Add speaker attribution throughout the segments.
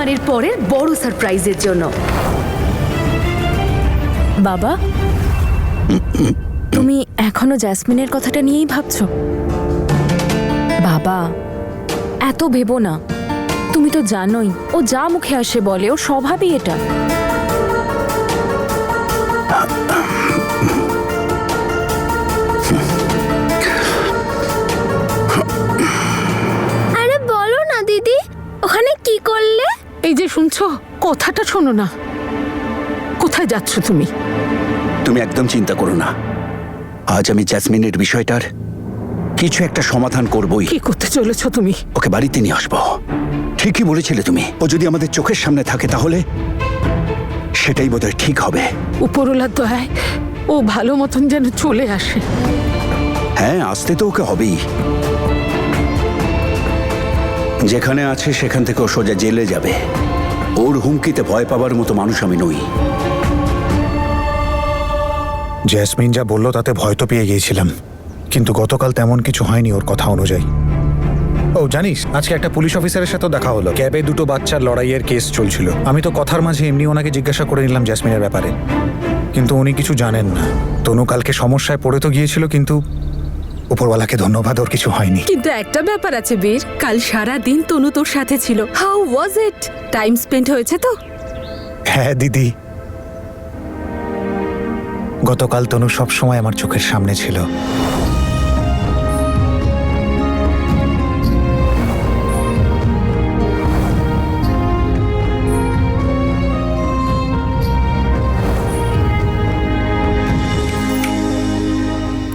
Speaker 1: আমার এর পরের বড় সারপ্রাইজের জন্য।
Speaker 2: বাবা, তুমি এখনো জ্যাসমিনের কথাটা নিয়েই ভাবছো? বাবা, এত ভেবো না। তুমি তো জানোই ও যা মুখে আসে বলে, ওর স্বভাবই এটা।
Speaker 3: আরে বলো না দিদি, ওখানে কি করলে?
Speaker 4: এই যে শুনছো, কথাটা শোনো না। কোথায় যাচ্ছ তুমি?
Speaker 5: তুমি একদম চিন্তা করো না, আজ আমি জ্যাসমিনের বিষয়টার কিছু একটা সমাধান করবই।
Speaker 4: কি করতে চলেছ তুমি?
Speaker 5: ওকে বাড়িতে নিয়ে আসবো। ঠিকই বলেছিলে তুমি, ও যদি আমাদের চোখের সামনে থাকে তাহলে সেটাই বোধহয় ঠিক হবে।
Speaker 4: উপরওয়ালার দয়ায় ও ভালো মতন যেন চলে আসে।
Speaker 5: হ্যাঁ, আসতে তো ওকে হবেই। যেখানে আছে সেখান থেকে ও সোজা জেলে যাবে। ওর হুমকিতে ভয় পাবার মতো মানুষ আমি নই।
Speaker 6: জেসমিন যা বলল তাতে ভয় তো পেয়ে গিয়েছিলাম, কিন্তু গতকাল তেমন কিছু হয়নি ওর কথা অনুযায়ী। ও জানিস, আজকে একটা পুলিশ অফিসারের সাথে দেখা হলো। ক্যাবে দুটো বাচ্চার লড়াইয়ের কেস চলছিল। আমি তো কথার মাঝে এমনি ওনাকে জিজ্ঞাসা করে নিলাম জেসমিনের ব্যাপারে, কিন্তু উনি কিছু জানেন না। তনু কালকে সমস্যায় পড়ে তো গিয়েছিল, কিন্তু উপরওয়ালাকে ধন্যবাদ, ওর কিছু হয়নি।
Speaker 7: কিন্তু একটা ব্যাপার আছে বীর, কাল সারা দিন তনু তোর সাথে ছিল। How was it? Time spend হয়েছে তো?
Speaker 6: হ্যাঁ দিদি, গতকাল তনু সব সময় আমার চোখের সামনে ছিল।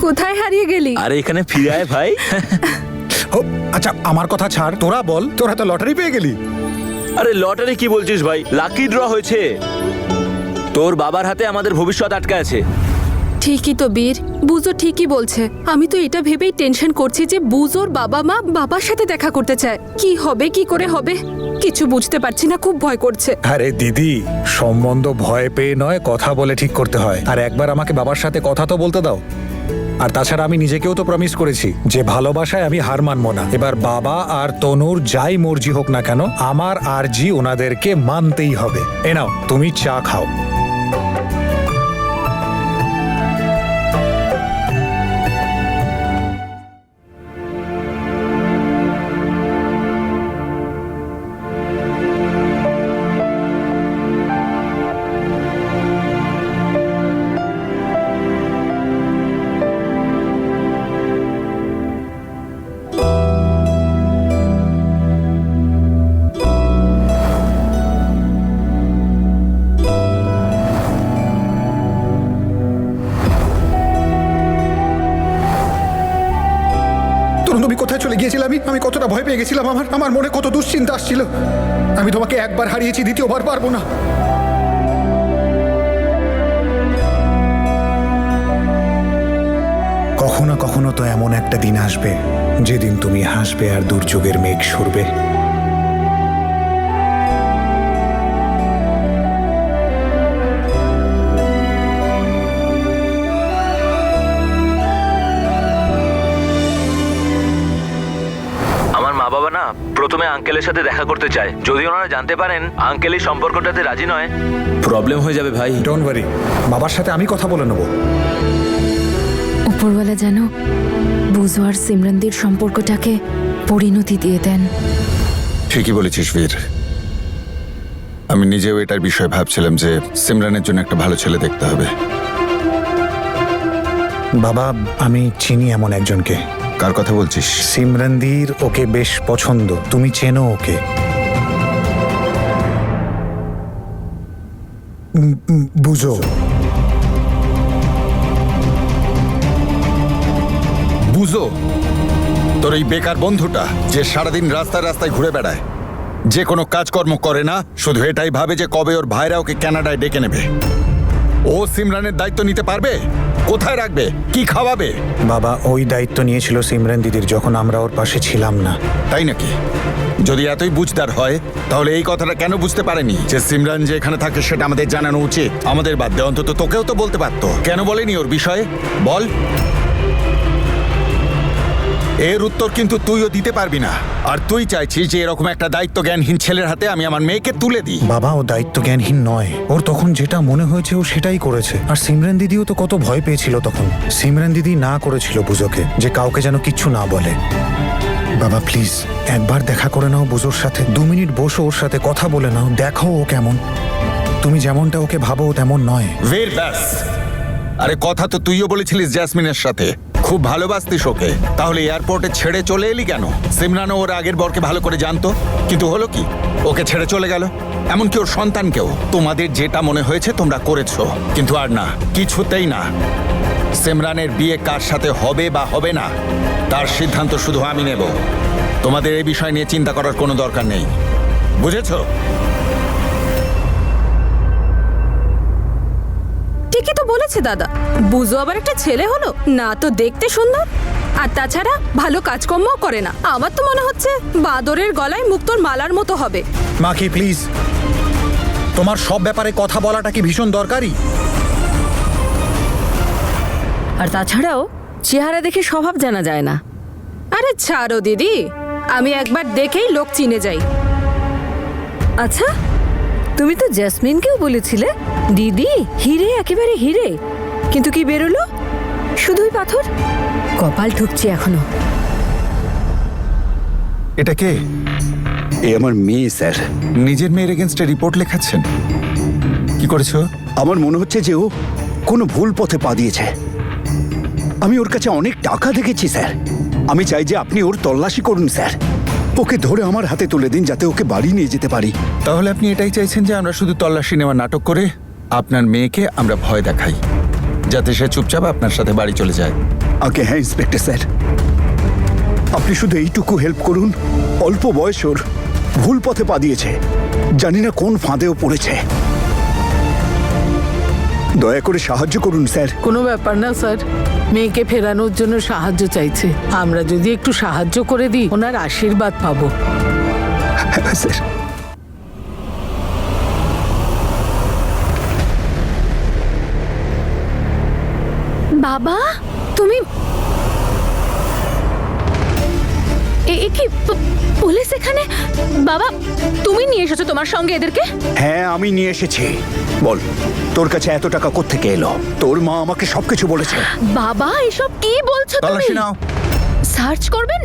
Speaker 7: কোথায় হারিয়ে গেলি?
Speaker 8: আরে এখানে ফিরে আয় ভাই।
Speaker 6: ও আচ্ছা, আমার কথা ছাড়, তোরা বল, তোরা তো লটারি পেয়ে গেলি।
Speaker 8: আরে লটারি কি বলছিস ভাই, লাকি ড্র হয়েছে। তোর বাবার হাতে আমাদের ভবিষ্যৎ আটকে আছে।
Speaker 7: ঠিকই তো বীর, বুজো ঠিকই বলছে। আমি তো এটা ভেবেই টেনশন করছি যে বুজোর বাবা মা বাবার সাথে দেখা করতে চায়। কি হবে, কি করে হবে কিছু বুঝতে পারছি না, খুব ভয় করছে।
Speaker 6: আরে দিদি, সম্বন্ধ ভয় পেয়ে নয়, কথা বলে ঠিক করতে হয়। আর একবার আমাকে বাবার সাথে কথা তো বলতে দাও। আর তাছাড়া আমি নিজেকেও তো প্রমিস করেছি যে ভালোবাসায় আমি হার মানবো না। এবার বাবা আর তনুর যাই মর্জি হোক না কেন, আমার আরজি ওনাদেরকে মানতেই হবে। এ নাও, তুমি চা খাও। তুমি কোথায় চলে গিয়েছিলে? আমি কতটা ভয় পেয়ে গেছিলাম। আমার মনে কত দুশ্চিন্তা আসছিল। আমি তোমাকে একবার হারিয়েছি, দ্বিতীয়বার পারবো না। কখনো কখনো তো এমন একটা দিন আসবে যেদিন তুমি হাসবে আর দুর্যোগের মেঘ সরবে।
Speaker 8: মা বাবা না প্রথমে আঙ্কেলের সাথে দেখা করতে চায়। যদি ওনারা জানতে পারেন আঙ্কেল এই সম্পর্কটাতে রাজি নয়, প্রবলেম হয়ে যাবে ভাই।
Speaker 6: ডোন্ট ওয়ারি, বাবার সাথে আমি কথা বলে নেব।
Speaker 2: উপরওয়ালা যেন বুজো আর সিমরনদির সম্পর্কটাকে পরিণতি দিয়ে দেন।
Speaker 9: ঠিকই বলেছিস বীর। আমি নিজেও এটার বিষয়ে ভাবছিলাম যে সিমরানের জন্য একটা ভালো ছেলে দেখতে হবে।
Speaker 6: বাবা, আমি চিনি এমন একজনকে।
Speaker 9: কার কথা বলছিস?
Speaker 6: সিমরনদির ওকে বেশ পছন্দ, তুমি চেনো ওকে। বুঝো,
Speaker 9: বুঝো তোর এই বেকার বন্ধুটা যে সারাদিন রাস্তায় রাস্তায় ঘুরে বেড়ায়, যে কোনো কাজকর্ম করে না, শুধু এটাই ভাবে যে কবে ওর ভাইরা ওকে কানাডায় ডেকে নেবে। ও সিমরানের দায়িত্ব নিতে পারবে? কোথায় রাখবে? কি খাওয়াবে?
Speaker 6: বাবা, ওই দায়িত্ব নিয়েছিল সিমরান দিদির যখন আমরা ওর পাশে ছিলাম না।
Speaker 9: তাই নাকি? যদি এতই বুঝদার হয় তাহলে এই কথাটা কেন বুঝতে পারেনি যে সিমরান যে এখানে থাকে সেটা আমাদের জানানো উচিত? আমাদের বাদ দিয়ে অন্তত তোকেও তো বলতে পারতো। কেন বলেনি ওর বিষয়ে? বল। এর উত্তর কিন্তু তুইও দিতে পারবি না। আর তুই চাইছিস যে এরকম একটা দায়িত্ব জ্ঞানহীন ছেলের হাতে আমি আমার মেয়েকে তুলে দিই।
Speaker 6: বাবা, ও দায়িত্ব জ্ঞানহীন নয়। ওর তখন যেটা মনে হয়েছে ও সেটাই করেছে। আর সিমরান দিদিও তো কত ভয় পেয়েছিল তখন। সিমরান দিদি না করেছিল বুজোকে যে কাউকে যেন কিচ্ছু না বলে। বাবা প্লিজ, একবার দেখা করে নাও বুজোর সাথে। 2 মিনিট বসো ওর সাথে কথা বলে নাও, দেখো ও কেমন। তুমি যেমনটা ওকে ভাবো ও তেমন নয়।
Speaker 9: বীর ব্যাস, আরে কথা তো তুইও বলেছিলিস জ্যাসমিনের সাথে খুব ভালোবাসতিস ওকে, তাহলে এয়ারপোর্টে ছেড়ে চলে এলি কেন? সিমরানও ওর আগের বরকে ভালো করে জানতো, কিন্তু হলো কি, ওকে ছেড়ে চলে গেল। এমনকি ওর সন্তানকেও। তোমাদের যেটা মনে হয়েছে তোমরা করেছো, কিন্তু আর না, কিছুতেই না। সিমরানের বিয়ে কার সাথে হবে বা হবে না তার সিদ্ধান্ত শুধু আমি নেব। তোমাদের এই বিষয় নিয়ে চিন্তা করার কোনো দরকার নেই, বুঝেছো?
Speaker 7: ঠিকই তো বলেছে দাদা, বুঝো আবার একটা ছেলে হলো না, তো দেখতে সুন্দর, আর তাছাড়া ভালো কাজকর্মও করে না। আমার তো মনে হচ্ছে বাদরের গলায় মুক্তোর মালার মতো হবে।
Speaker 6: মাখি প্লিজ, তোমার সব ব্যাপারে কথা বলাটা কি ভীষণ দরকারি?
Speaker 1: আর তাছাড়াও চেহারা দেখে স্বভাব জানা যায় না।
Speaker 7: আরে ছাড়ো দিদি, আমি একবার দেখেই লোক চিনে যাই।
Speaker 1: আচ্ছা, তুমি তো জেসমিনকেও বলেছিলে দিদি হিরে, একেবারে হিরে, কিন্তু কি বেরোলো? শুধুই পাথর। কপাল ঠুকছে এখনো।
Speaker 9: এটা কে?
Speaker 5: এ আমার মেয়ে স্যার।
Speaker 9: নিজের মেয়ের এগেনস্টে রিপোর্ট লেখাচ্ছেন? কি করেছো?
Speaker 5: আমার মনে হচ্ছে যে ও কোনো ভুল পথে পা দিয়েছে। আমি ওর কাছে অনেক টাকা দেখেছি স্যার। আমি চাই যে আপনি ওর তল্লাশি করুন স্যার। ওকে ধরে আমার হাতে তুলে দিন যাতে ওকে বাড়ি নিয়ে যেতে পারি।
Speaker 9: তাহলে আপনি এটাই চাইছেন যে আমরা শুধু তল্লাশি নেওয়ার নাটক করে আপনার মেয়েকে আমরা ভয় দেখাই, যাতে সে চুপচাপ আপনার সাথে বাড়ি চলে যায়?
Speaker 5: আগে হ্যাঁ ইন্সপেক্টর স্যার, আপনি শুধু এইটুকু হেল্প করুন। অল্প বয়স ওর, ভুল পথে পা দিয়েছে, জানি না কোন ফাঁদেও পড়েছে। দয়া করে সাহায্য করুন স্যার।
Speaker 4: কোনো ব্যাপার না স্যার, মেয়েকে ফেরানোর জন্য সাহায্য চাইছে। আমরা যদি একটু সাহায্য করে দিই ওনার আশীর্বাদ পাবো।
Speaker 5: হ্যাঁ স্যার।
Speaker 2: বাবা, তুমি কি পুলিশ এখানে? বাবা, তুমি নিয়ে এসেছো তোমার সঙ্গে এদেরকে?
Speaker 5: হ্যাঁ আমি নিয়ে এসেছি। বল, তোর কাছে এত টাকা কোত্থেকে এলো? তোর মা আমাকে সবকিছু বলেছে।
Speaker 2: বাবা, এসব কি বলছো তুমি?
Speaker 9: তল্লাশি নাও।
Speaker 2: সার্চ করবেন?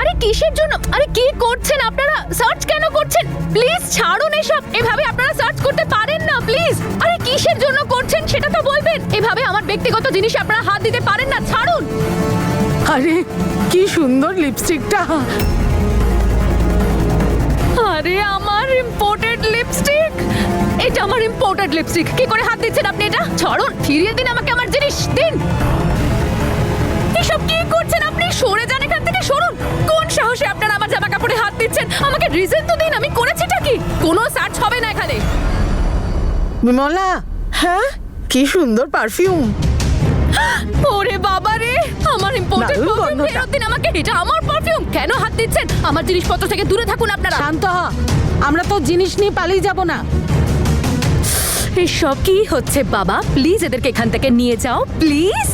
Speaker 2: আরে কিসের জন্য? আরে কি করছেন আপনারা? সার্চ কেন করছেন? প্লিজ ছাড়ুন এসব। এভাবে আপনারা সার্চ করতে পারেন না, প্লিজ। আরে কিসের জন্য করছেন সেটা তো বলবেন। এভাবে আমার ব্যক্তিগত জিনিসে আপনারা হাত দিতে পারেন না, ছাড়ুন।
Speaker 4: আরে কি সুন্দর লিপস্টিকটা!
Speaker 2: আরে আমার ইম্পোর্টেড লিপস্টিক, এটা আমার ইম্পোর্টেড লিপস্টিক। কি করে হাত দিচ্ছেন আপনি? এটা ছাড়ুন, ফিরিয়ে দিন আমাকে আমার জিনিস, দিন। এসব কি করছেন আপনি? সরে যান এখান থেকে, সরুন। কোন সাহসে আপনারা আমার জামা কাপড়ে হাত দিচ্ছেন? আমাকে রিজন তো দিন, আমি করেছিটা কি? কোনো সার্চ হবে না এখানে।
Speaker 4: বিমলা, হ্যাঁ কি সুন্দর পারফিউম!
Speaker 2: ওরে বাবা রে, আমার ইম্পোর্টেড
Speaker 4: দারুণ
Speaker 2: পারফিউম
Speaker 4: গন্ধটা।
Speaker 2: ফেরত দিন আমাকে। এটা আমার পারফিউম, কেন হাত দিচ্ছেন? আমার জিনিসপত্র থেকে দূরে থাকুন আপনারা।
Speaker 4: শান্ত হ, আমরা তো জিনিস নিয়ে পালিয়ে যাব না।
Speaker 2: এসব কি হচ্ছে বাবা? প্লিজ এদেরকে এখান থেকে নিয়ে যাও, প্লিজ।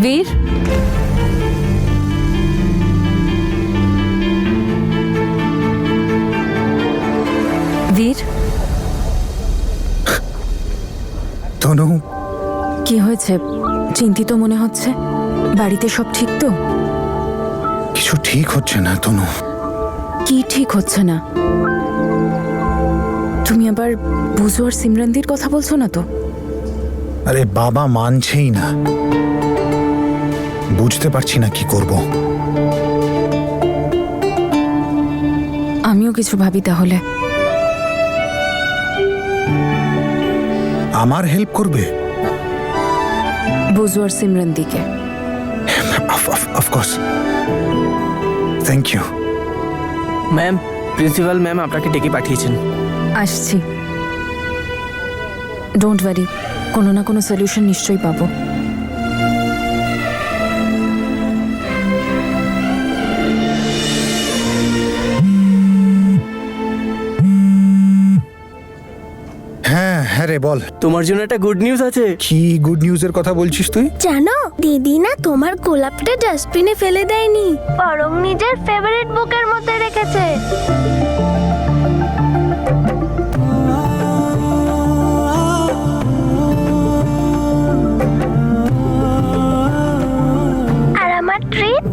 Speaker 2: বীর, বীর,
Speaker 6: তনু,
Speaker 2: কি হয়েছে? চিন্তিত মনে হচ্ছে। বাড়িতে সব ঠিক তো?
Speaker 6: কিছু ঠিক হচ্ছে না তনু।
Speaker 2: কি ঠিক হচ্ছে না? তুমি আবার বুঝু আর সিমরানদির কথা বলছো না তো?
Speaker 6: আরে বাবা মানছেই না, বুঝতে পারছি না কি করব।
Speaker 2: আমিও কিছু ভাবি তাহলে।
Speaker 6: আমার হেল্প করবে?
Speaker 2: বুঝু আর সিমরানদিকে।
Speaker 6: Of course, thank you.
Speaker 10: Ma'am, principal ma'am আপনাকে ডেকে পাঠিয়েছেন।
Speaker 2: আসছি। ডোন্ট ওয়ারি, কোনো না কোনো সলিউশন নিশ্চয়ই পাবো।
Speaker 6: হ্যাঁ রে বল,
Speaker 10: তোমার জন্য একটা গুড নিউজ আছে।
Speaker 6: কি গুড নিউজের কথা বলছিস তুই?
Speaker 3: জানো দিদি না তোমার গোলাপটা ডাস্টবিনে ফেলে দেয়নি, বরং নিজের ফেভারিট বুকের মধ্যে রেখেছে। আর আমার ট্রিট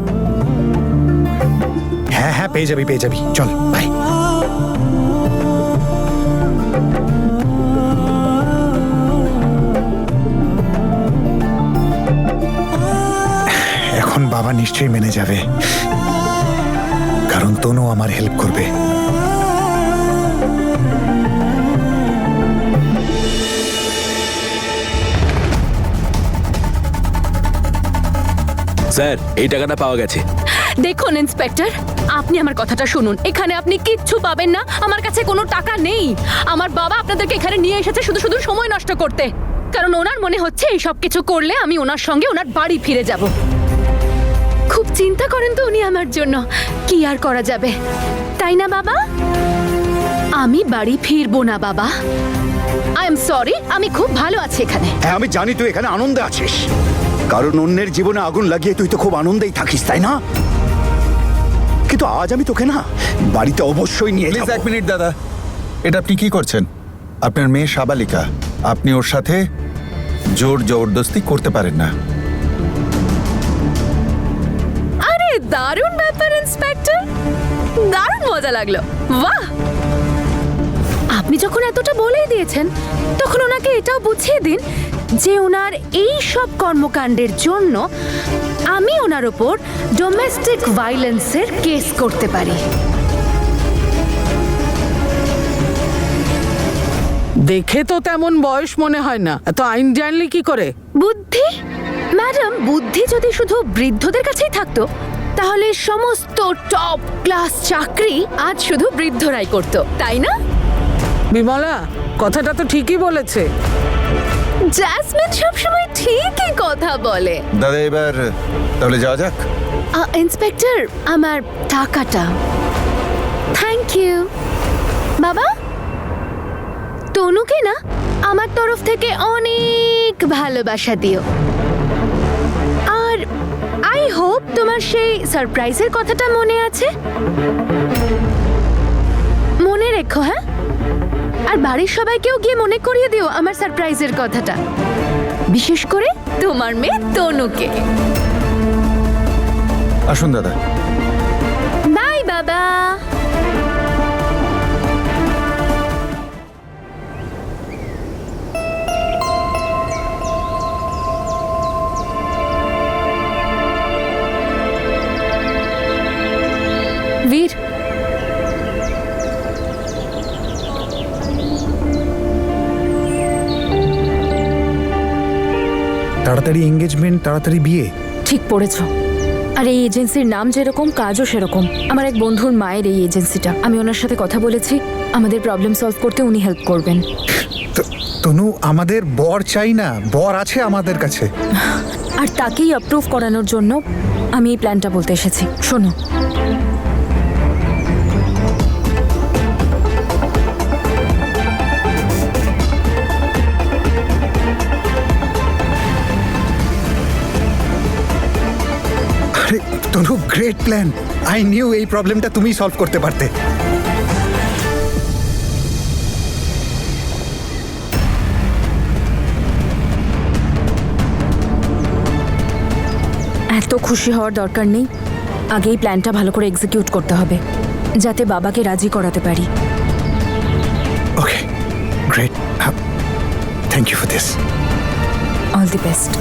Speaker 6: হ্যাঁ হ্যাঁ, পেয়ে যাবি পেয়ে যাবি, চল বাই। এখন বাবা নিশ্চয়ই মেনে যাবে, কারণ তনু আমার হেল্প করবে।
Speaker 8: স্যার, এই টাকাটা পাওয়া গেছে।
Speaker 2: দেখুন ইন্সপেক্টর, আপনি আমার কথাটা শুনুন। এখানে আপনি কিচ্ছু পাবেন না, আমার কাছে কোনো টাকা নেই। আমার বাবা আপনাদেরকে এখানে নিয়ে এসেছে শুধু শুধু সময় নষ্ট করতে, কারণ ওনার মনে হচ্ছে এই সব কিছু করলে আমি ওনার সঙ্গে ওনার বাড়ি ফিরে যাব। খুব চিন্তা করেন তো উনি আমার জন্য। কি আর করা যাবে, তাই না বাবা? আমি বাড়ি ফিরবো না বাবা। আই এম সরি, আমি খুব ভালো আছি এখানে।
Speaker 5: হ্যাঁ আমি জানি তুই এখানে আনন্দে আছিস, কারণ অন্যের জীবনে আগুন লাগিয়ে তুই তো খুব আনন্দেই থাকিস, তাই না? কিন্তু আজ আমি তোকে না বাড়িতে অবশ্যই নিয়ে
Speaker 9: প্লিজ
Speaker 5: যাবো।
Speaker 9: এক মিনিট দাদা, এটা আপনি কি করছেন? আপনার মেয়ে সাবালিকা, আপনি ওর সাথে জোর জবরদস্তি করতে পারেন না।
Speaker 2: আরে দারুণ ব্যাপার ইন্সপেক্টর, দারুণ মজা লাগলো। বাহ, আপনি যখন এতটা বলেই দিয়েছেন তখন ওনাকে এটাও বুঝিয়ে দিন যে ওনার এই সব কর্মকাণ্ডের জন্য আমি ওনার ওপর ডোমেস্টিক ভায়োলেন্সের কেস করতে পারি।
Speaker 4: দেখে তো তেমন বয়স মনে হয় না, এত আইন জানলি কি করে?
Speaker 2: বুদ্ধি? ম্যাডাম, বুদ্ধি যদি শুধু বৃদ্ধদের কাছেই থাকতো তাহলে সমস্ত টপ ক্লাস চাকরি আজ শুধু বৃদ্ধরাই করত, তাই না?
Speaker 4: বিমলা কথাটা তো ঠিকই বলেছে।
Speaker 2: জ্যাসমিন সবসময় ঠিকই কথা বলে।
Speaker 9: দাদা এবার তাহলে যাওয়া যাক।
Speaker 2: ইন্সপেক্টর, আমার টাকাটা। থ্যাংক ইউ বাবা। তনুকে না আমার তরফ থেকে অনেক ভালোবাসা দিও, আর আই হোপ তোমার সেই সারপ্রাইজের কথাটা মনে আছে। মনে রেখো, হ্যাঁ? আর বাড়ির সবাইকেও গিয়ে মনে করিয়ে দিও আমার সারপ্রাইজের কথাটা, বিশেষ করে তোমার মেয়ে তনুকে।
Speaker 9: আসুন দাদা।
Speaker 2: বাই বাবা। বীর,
Speaker 6: তাড়াতাড়ি এঙ্গেজমেন্ট, তাড়াতাড়ি বিয়ে।
Speaker 1: ঠিক পড়েছো। আর এই এজেন্সির নাম যেরকম কাজও সেরকম। আমার এক বন্ধুর মায়ের এই এজেন্সিটা, আমি ওনার সাথে কথা বলেছি, আমাদের প্রবলেম সলভ করতে উনি হেল্প করবেন।
Speaker 6: তনু, আমাদের বর চাই না, বর আছে আমাদের কাছে।
Speaker 1: আর তাকেই অ্যাপ্রুভ করানোর জন্য আমি এই প্ল্যানটা বলতে এসেছি। শোনো,
Speaker 6: আরে তনু, গ্রেট প্ল্যান। আই নিউ এই প্রবলেমটা তুমি সলভ করতে পারতে।
Speaker 1: এত খুশি হওয়ার দরকার নেই, আগে এই প্ল্যানটা ভালো করে এক্সিকিউট করতে হবে যাতে বাবাকে রাজি করাতে পারি।
Speaker 6: Okay, great. Thank you for this.
Speaker 1: All the best.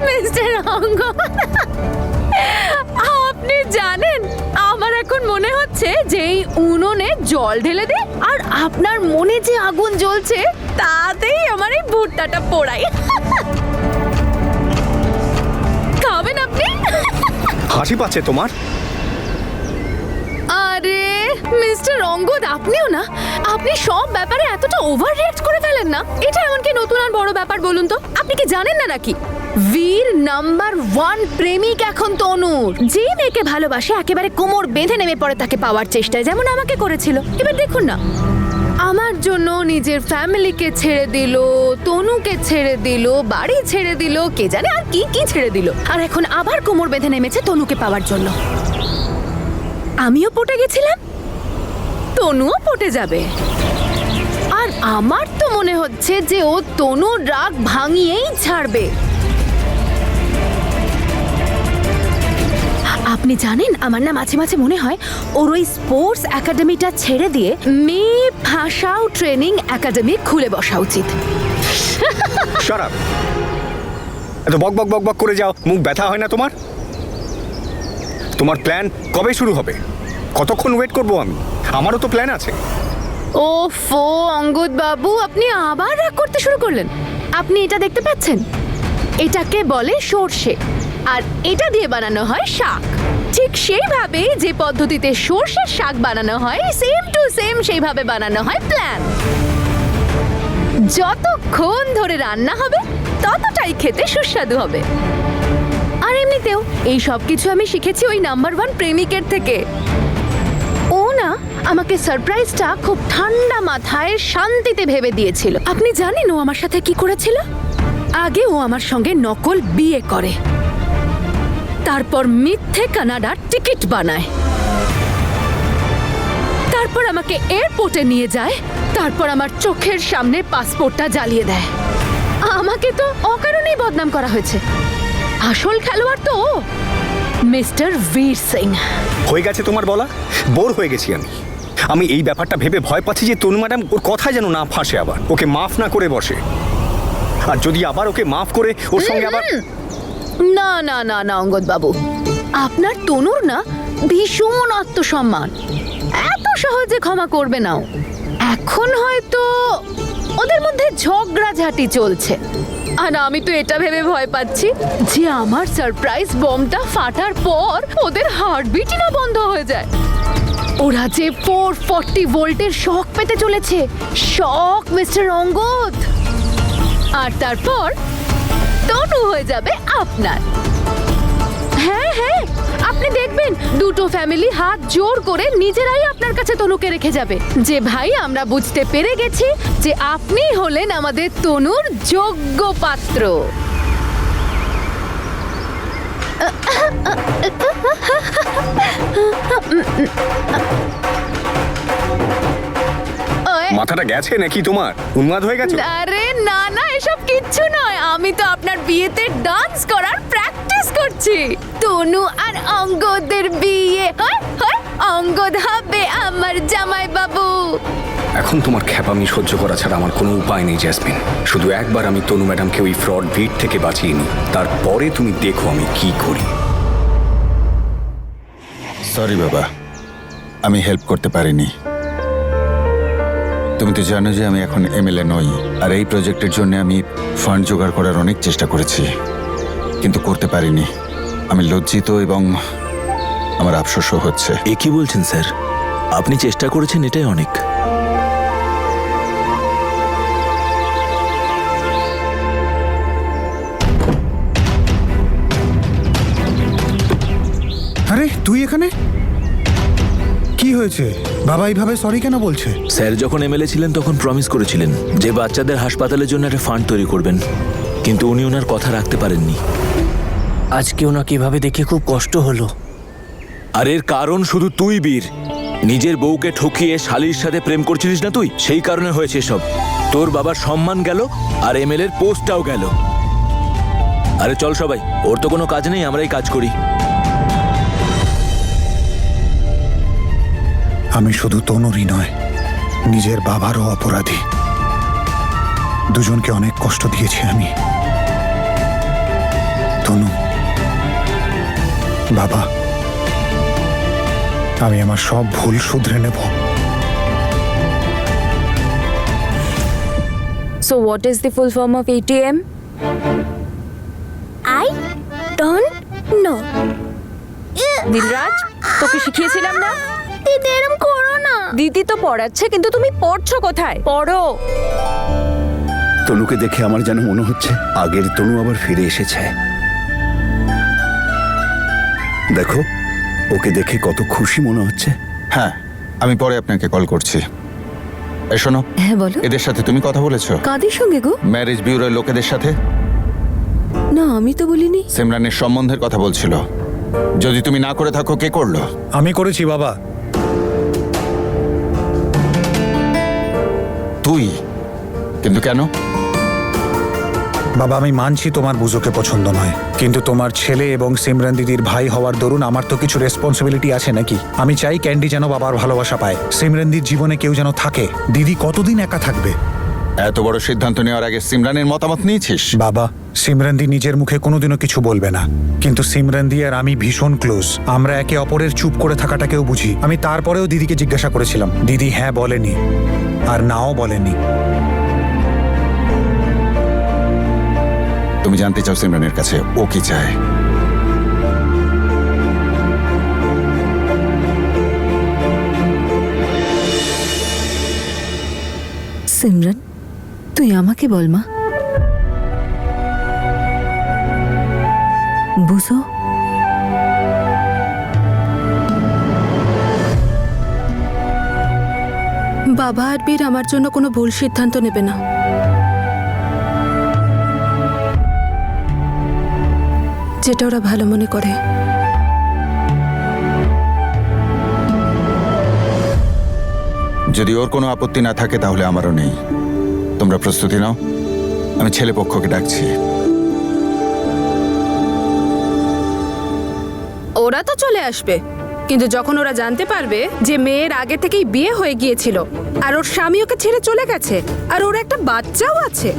Speaker 2: Mister Angan, আপনি জানেন আমার এখন মনে হচ্ছে যে এই উনুনে জল ঢেলে দে আর আপনার মনে যে আগুন জ্বলছে তাতেই আমার এই ভুট্টাটা পোড়াই। খাবেন আপনি?
Speaker 5: হাসি পাচ্ছে তোমার?
Speaker 2: আরে মিস্টার অঙ্গদ, আপনিও না, আপনি সব ব্যাপারে এতটা ওভার রিঅ্যাক্ট করে ফেলেন না। এটা এমন কি নতুন আর বড় ব্যাপার বলুন তো? আপনি কি জানেন না নাকি বীর নাম্বার 1 প্রেমিক এখন তনুর। যে মেয়েকে ভালোবাসে একেবারে কোমর বেঁধে নেমে পড়ে তাকে পাওয়ার চেষ্টায়, যেমন আমাকে করেছিল। এবার দেখুন না, আমার জন্য নিজের ফ্যামিলিকে ছেড়ে দিল, তনুকে ছেড়ে দিল, বাড়ি ছেড়ে দিল, কে জানে আর কি কি ছেড়ে দিল, আর এখন আবার কোমর বেঁধে নেমেছে তনুকে পাওয়ার জন্য। আমিও পটে গেছিলাম, তনুও পটে যাবে। আর আমার তো মনে হচ্ছে যে ও তনুর রাগ ভাঙিয়েই ছাড়বে। আপনি জানেন, আমার না মাঝে মাঝে মনে হয় ওর ওই স্পোর্টস একাডেমিটা ছেড়ে দিয়ে মেয়ে ভাষাও ট্রেনিং একাডেমি খুলে বসা উচিত।
Speaker 11: Shut up! এত বক বক বক বক করে যাও, মুখ ব্যথা হয় না তোমার? তোমার প্ল্যান কবে শুরু হবে? কতক্ষণ ওয়েট করবো আমি? আমারও তো প্ল্যান আছে।
Speaker 2: ওফো অঙ্গদ বাবু, আপনি আবার রাগ করতে শুরু করলেন। আপনি এটা দেখতে পাচ্ছেন? এটাকে বলে সর্ষে, আর এটা দিয়ে বানানো হয় শাক। ঠিক সেইভাবে যে পদ্ধতিতে সর্ষের শাক বানানো হয়, সেম টু সেম সেইভাবে বানানো হয় প্ল্যান। যতক্ষণ ধরে রান্না হবে ততটাই খেতে সুস্বাদু হবে। আর এমনিতেও এই সব কিছু আমি শিখেছি ওই নাম্বার 1 প্রেমিকের থেকে। ও না আমাকে সারপ্রাইজটা খুব ঠান্ডা মাথায় শান্তিতে ভেবে দিয়েছিল। আপনি জানেন ও আমার সাথে কি করেছিল? আগে ও আমার সঙ্গে নকল বিয়ে করে, তারপর মিথ্যে কানাডার টিকিট বানায়, তারপর আমাকে এয়ারপোর্টে নিয়ে যায়, তারপর আমার চোখের সামনে পাসপোর্টটা জ্বালিয়ে দেয়। আমাকে তো অকারণেই বদনাম করা হয়েছে। আসল খেলোয়াড় তো ও, মিস্টার বীর সিং।
Speaker 11: হয়ে গেছে তোমার বলা, বোর হয়ে গেছি আমি। আমি এই ব্যাপারটা ভেবে ভয় পাচ্ছি যে তনু ম্যাডাম ওর কথা যেন না ফাঁসে, আবার ওকে মাফ না করে বসে। আর যদি আবার ওকে মাফ করে ওর সঙ্গে আবার...
Speaker 2: না না না না অঙ্গদ বাবু, আপনার তনুর না ভীষণ আত্মসম্মান, এত সহজে ক্ষমা করবে না ও। এখন হয়তো ওদের মধ্যে ঝগড়াঝাটি চলছে, আর আমি তো এটা ভেবে ভয় পাচ্ছি যে আমার সারপ্রাইজ বমটা ফাটার পর ওদের হার্টবিটই না বন্ধ হয়ে যায়। ওরা যে 440 ভোল্টের শক পেতে চলেছে, শক মিস্টার অঙ্গদ। আর তারপর তনু হয়ে যাবে আপনার। হ্যাঁ হ্যাঁ, আপনি দেখবেন দুটো ফ্যামিলি হাত জোর করে নিজেরাই আপনার কাছে তনুকে রেখে যাবে যে ভাই আমরা বুঝতে পেরে গেছি যে আপনি হলেন আমাদের তনুর যোগ্য পাত্র।
Speaker 11: মাথাটা গেছে নাকি তোমার? উন্মাদ হয়ে গেছে?
Speaker 2: আরে না না, এসব কিচ্ছু নয়। আমি তো আপনার বিয়েতে ডান্স করার প্র্যাকটিস করছি। তনু আর অঙ্গদের বিয়ে হয়, অঙ্গদ হবে আমার জামাই বাবু।
Speaker 11: এখন তোমার খ্যাপামি সহ্য করা ছাড়া আমার কোনো উপায় নেই জেসমিন। শুধু একবার আমি তনু ম্যাডামকে ওই ফ্রড ভিড় থেকে বাঁচিয়ে নিই, তারপরে তুমি দেখো আমি কি করি।
Speaker 9: সরি বাবা, আমি হেল্প করতে পারিনি। তুমি তো জানো যে আমি এখন এমএলএ নই, আর এই প্রজেক্টের জন্য আমি ফান্ড জোগাড় করার অনেক চেষ্টা করেছি, কিন্তু করতে পারিনি। আমি লজ্জিত এবং আমার আফসোসও হচ্ছে।
Speaker 8: এ কি বলছেন স্যার? আপনি চেষ্টা করেছেন, এটাই অনেক।
Speaker 6: আরে তুই এখানে? কি হয়েছে? বাবা এইভাবে সরি কেন বলছে?
Speaker 8: স্যার যখন এমএলএ ছিলেন তখন প্রমিস করেছিলেন যে বাচ্চাদের হাসপাতালের জন্য একটা ফান্ড তৈরি করবেন, কিন্তু উনি ওনার কথা রাখতে পারেননি।
Speaker 10: আজকে ওনাকে এভাবে দেখে খুব কষ্ট হলো।
Speaker 8: আর এর কারণ শুধু তুই বীর। নিজের বউকে ঠকিয়ে শালির সাথে প্রেম করছিলিস না তুই, সেই কারণে হয়েছে সব। তোর বাবার সম্মান গেল আর এমএলএর পোস্টটাও গেল। আরে চল সবাই, ওর তো কোনো কাজ নেই, আমরাই কাজ করি।
Speaker 6: আমি শুধু তনুরই নয়, নিজের বাবারও অপরাধী। দুজনকে অনেক কষ্ট দিয়েছি আমি। তনু, বাবা, আমি আমার সব ভুল শুধরে নেব।
Speaker 7: So what is the full form of ATM?
Speaker 3: I don't know.
Speaker 7: Dilraj, তোকে শিখিয়েছিলাম না
Speaker 3: দিদি এরম করো না।
Speaker 1: দিদি তো পড়াচ্ছে, কিন্তু তুমি পড়ছো কোথায়? পড়ো।
Speaker 5: তনুকে দেখে আমার যেন মনে হচ্ছে আগের তনু আবার ফিরে এসেছে। দেখো, ওকে দেখে কত খুশি মনে হচ্ছে।
Speaker 9: হ্যাঁ, আমি পরে আপনাকে কল করছি। এই শোনো,
Speaker 1: হ্যাঁ বলো।
Speaker 9: এদের সাথে তুমি কথা বলেছো?
Speaker 1: কাদের সঙ্গে গো?
Speaker 9: ম্যারেজ বিউরোর লোকেদের সাথে।
Speaker 1: না, আমি তো বলিনি।
Speaker 9: সিমরানের সম্বন্ধের কথা বলছিল। যদি তুমি না করে থাকো, কে করলো?
Speaker 6: আমি করেছি বাবা।
Speaker 9: তুই? কিন্তু কেন?
Speaker 6: বাবা, আমি মানছি তোমার বুজোকে পছন্দ নয়, কিন্তু তোমার ছেলে এবং সিমরান দিদির ভাই হওয়ার দরুন আমার তো কিছু রেসপন্সিবিলিটি আছে নাকি? আমি চাই ক্যান্ডি যেন বাবার ভালোবাসা পায়, সিমরানদির জীবনে কেউ যেন থাকে। দিদি কতদিন একা থাকবে?
Speaker 9: এত বড় সিদ্ধান্ত নেওয়ার আগে সিমরানের মতামত নিয়েছিস?
Speaker 6: বাবা, সিমরানদি নিজের মুখে কোনোদিনও কিছু বলবে না, কিন্তু সিমরানদি আর আমি ভীষণ ক্লোজ। আমরা একে অপরের চুপ করে থাকাটাকেও বুঝি। আমি তারপরেও দিদিকে জিজ্ঞাসা করেছিলাম, দিদি হ্যাঁ বলেনি আর নাও বলেনি।
Speaker 9: তুমি জানতে চাও সিমরানের কাছে ও কি চায়?
Speaker 1: সিমরান, তুই আমাকে বল মা। বুঝো,
Speaker 7: বাবা আর বীর আমার জন্য কোনো ভুল সিদ্ধান্ত নেবে না। যেটা ওরা ভালো মনে করে।
Speaker 9: যদি ওর কোনো আপত্তি না থাকে তাহলে আমারও নেই। তোমরা প্রস্তুতি নাও, আমি ছেলে পক্ষকে ডাকছি।
Speaker 7: ওরা তো চলে আসবে, কিন্তু যখন ওরা জানতে পারবে যে মেয়ের আগে থেকেই বিয়ে হয়ে গিয়েছিল আর ওর স্বামী ওকে ছেড়ে চলে গেছে আর ওর একটা বাচ্চাও আছে,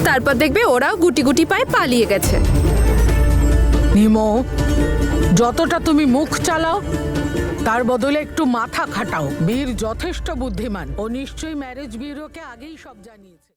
Speaker 7: তারপর দেখবে ওরাও গুটি গুটি পায়ে পালিয়ে গেছে।
Speaker 4: নিমো, যতটা তুমি মুখ চালাও তার বদলে একটু মাথা খাটাও। বীর যথেষ্ট বুদ্ধিমান, ও নিশ্চয়ই ম্যারেজ ব্যুরোকে আগেই সব জানিয়েছে।